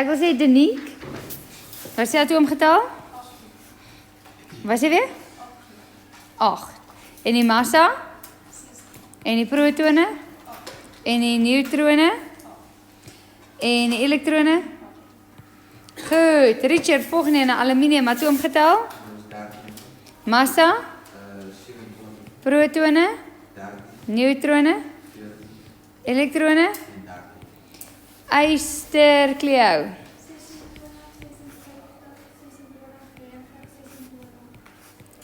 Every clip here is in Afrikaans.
Ek wil sê Danique. Wat is die atoomgetal? Wat is dit weer? 8. En die massa? En die protone? En die neutrone? En die elektrone? Goed, Richard, volgende een aluminium atoomgetal? Massa? Protone? Neutrone? Elektrone? Yster, Cleo?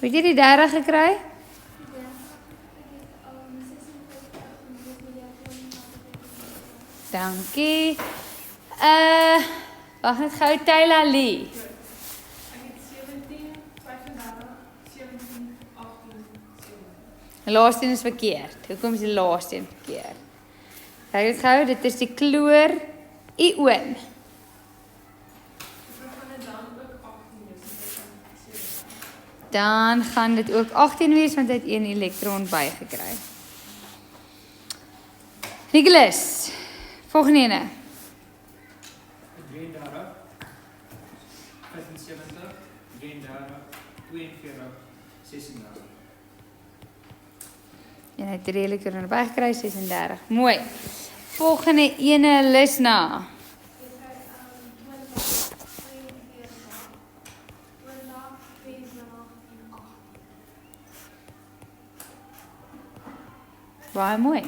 Het jy die 30 gekry? Dankie. Wacht net gauw, Tyla Lee. Ek het 17, 35, 17, 18, 17. Die laaste een is verkeerd. Hoekom is die laaste een verkeerd? Kijk het gauw, dit is die kloor ion. Dan gaan dit ook 18 wees, want hy het 1 elektron bygekry. Nicholas, volgende ene. 33, 75, 33, 42, 36. En hy het 3 elektrone bygekry, 36. Mooi. Volgende ene, Lisna. Baie mooi.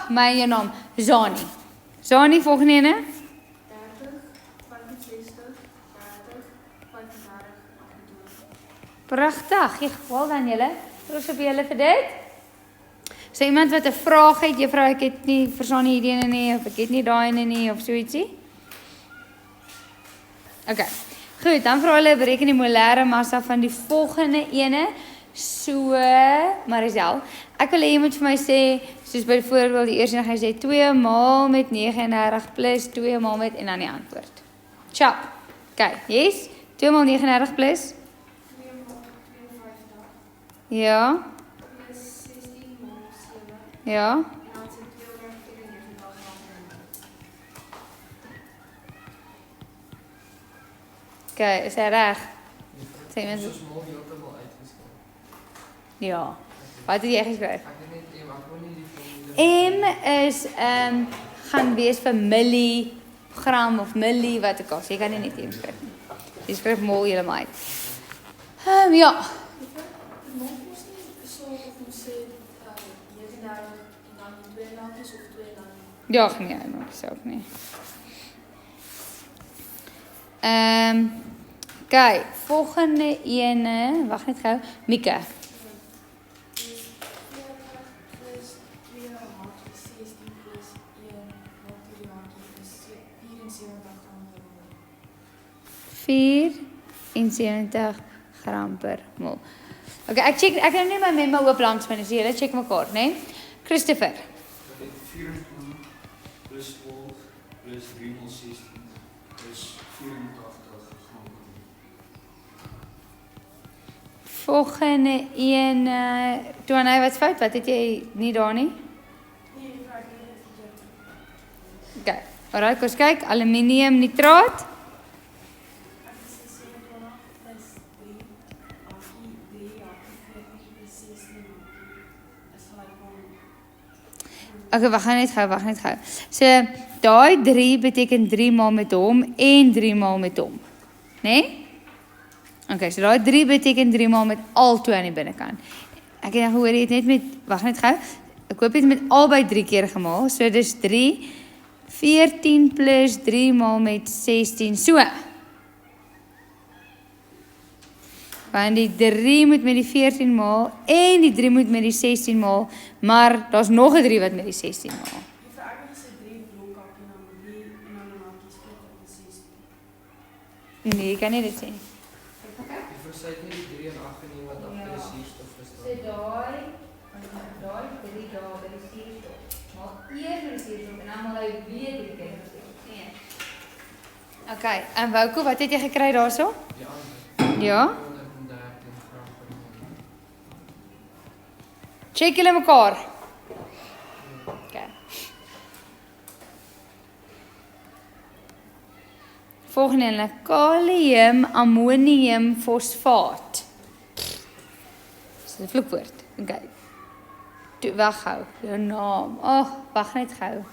My naam, Zani. Zani, volgende ene. 30, 65, 30, 35, 28. Pragtig. Wel dan julle. Trots op julle vir dit. So iemand wat 'n vraag het, juffrou, ek het nie verstaan nie hierdie ene nie of ek het nie daai ene nie of so ietsie. Okay. Goed, dan vra hulle bereken die molêre massa van die volgende ene. So, Marisel, ek wil hê jy moet vir my sê, soos byvoorbeeld die eerste een gaan sê 2 maal met 39 plus 2 maal met en dan die antwoord. Chop. Okay, yes. 2 maal 39 plus 2 maal 52. ja. Plus 16 maal 7. Ja. En dan is het 294 Okay, is hy reg? Sê mens. Soos mal heeltemal uitgeskryf. Ja. Wat het jy geskryf? Ek het net M, ek wil nie die M is gaan wees vir milligram of milli wat ook al. So jy kan nie net M skryf nie. Jy skryf mol heeltemal uit. Ja. Die molkoste is so of ons sê 39 en dan 2 lakkies of 2 dan. Ja, nee, maak self nie. Okay, volgende ene, wag net gou, Mika. Plus 2 haakjes 16 plus 1 maak 3 haakjes is 74 gram per mol. 74 gram per mol. Okay, ek het nou nie my memo oop langs my, so julle check mekaar, né? Nee? Christopher. Ek het 24 plus 12 plus 3 maal 16 plus 84 gram. Volgende een, toe hy wat fout, wat het jy nie daar nie? Nee, die vraag is verkeerd. Okay, alright, kom ons kyk, aluminium nitraat. Ek is 27 plus 3 haakje 3 haakje 40 plus 16 is gelijk aan. Okay, wag net gou. So, daai 3 beteken 3 maal met hom en 3 maal met hom. Né? Nee? Okay, so daai 3 beteken 3 maal met al twee aan die binnekant. Ek het nou gehoor jy het net met, wag net gou. Ek hoop jy het met albei 3 keer gemaal. So dis 3 14 plus 3 maal met 16. So. Want die 3 moet met die 14 maal en die 3 moet met die 16 maal, maar daar's nog 'n 3 wat met die 16 maal. Die vraag is 3 blokkak en dan 3 en dan 'n haakje split op 16. Nee, jy kan nie dit sê nie. Die versuit nie die 3 en 8 geneem wat agter die suurstof So gestaan. daai 3 daar by die suurstof. Maar eers met die suurstof en dan maal hy weer 3 keer met die suurstof. Nee. Okay, en Wouko, wat het jy gekry daarso? Die antwoord. Ja. 213 gram per mol. Check julle mekaar. Okay. Volgende ene, kalium, ammonium, fosfaat. Dis 'n vloekwoord. Okay. Toe weghou. Jou naam. Wag net gou.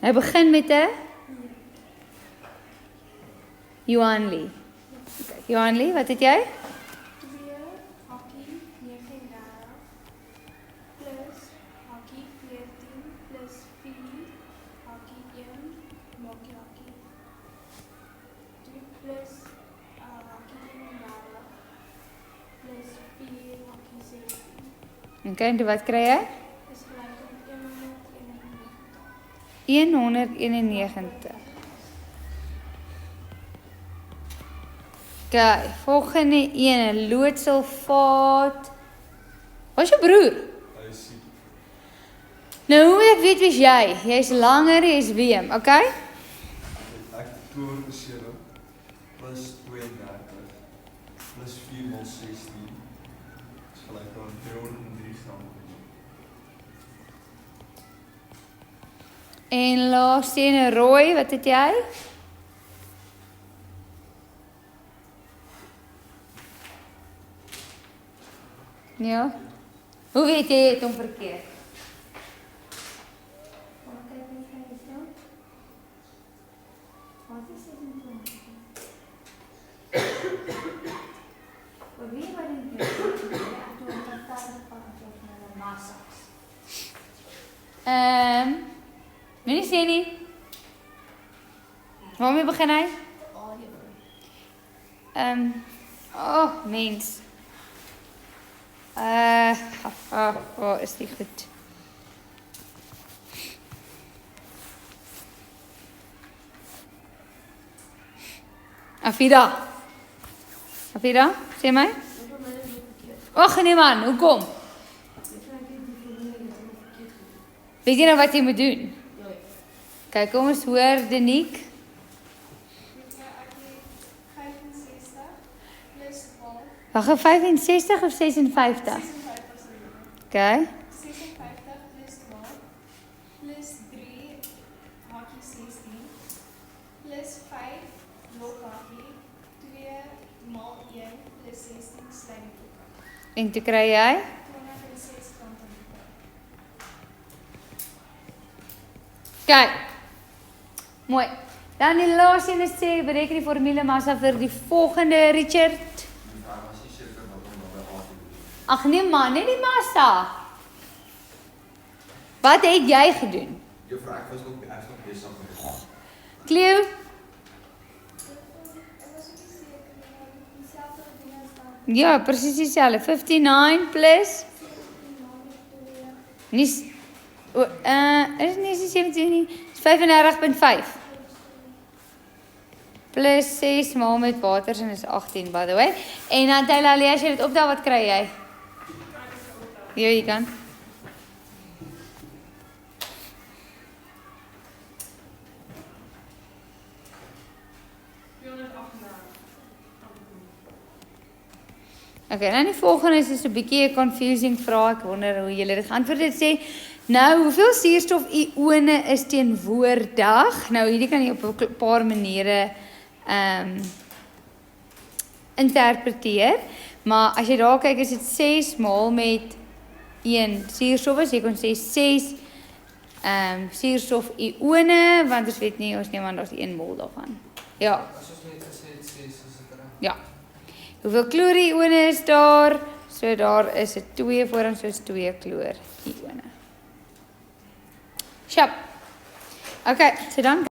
Hy begin met 'n Johan Lee. Okay. Johan Lee, wat het jy? 2 hakkie 39 plus hakkie 14 plus 4 hakkie 1 maak jy hakkie 2 plus hakkie 31 plus 4 hakkie 16 Okay, en toe wat kry jy? is gelyk aan 191. 191. Okay, volgende ene, loodsulfaat. Wat is jou broer? Hy is siek. Nou, hoe moet ek weet wie is jy? Jy is langer, jy is Wiem, okay? Ek 207 plus 32 plus 4 maal 16 is gelyk aan 303 gram. En laaste ene, rooi, wat het jy? Ja. Hoe weet jy het hom verkeerd? Wil nie sê nie. Waarmee begin hy? Mens. Is die goed. Afida, sê my. Och nee man, hoekom? Weet jy nou wat jy moet doen? Kyk, kom ons hoor, Deniek. Wag, 65 of 56? Okay. 56 plus 12 plus 3 hakkie 16 plus 5 blok hakkie 2 maal 1 plus 16 sluit die blok. En toe kry jy? 206 gram van die blok. Kyk. Mooi. Dan die laaste een is sê, bereken die formule massa vir die volgende, Richard. Ag nee man, net die massa. Wat het jy gedoen? Juffrou, ek was nog besig met. Cleo? Ja, presies dieselfde. 59 plus nie is nie 17 nie. Dis 35.5. Plus 6 maal met waters en is 18 by the way. En dan Taylor, as jy dit optel, wat kry jy? Ja, jy kan. Okay, dan die volgende is 'n bietjie 'n confusing vraag. Ek wonder hoe julle dit geantwoord het. Sê, nou, hoeveel suurstof-ione is teenwoordig? Nou, hierdie kan jy op 'n paar maniere interpreteer. Maar as jy daar kyk, is dit 6 maal met 1 suurstof. So jy kon sê 6 suurstof-ione, want ons weet nie, ons neem aan daar's 1 mol daarvan. Ja. As ons net gesê het 6 is dit reg. Ja. Hoeveel kloor-ione is daar? So daar is 'n 2 vooraan, soos 2 kloor-ione. Sjap. Okay, so dan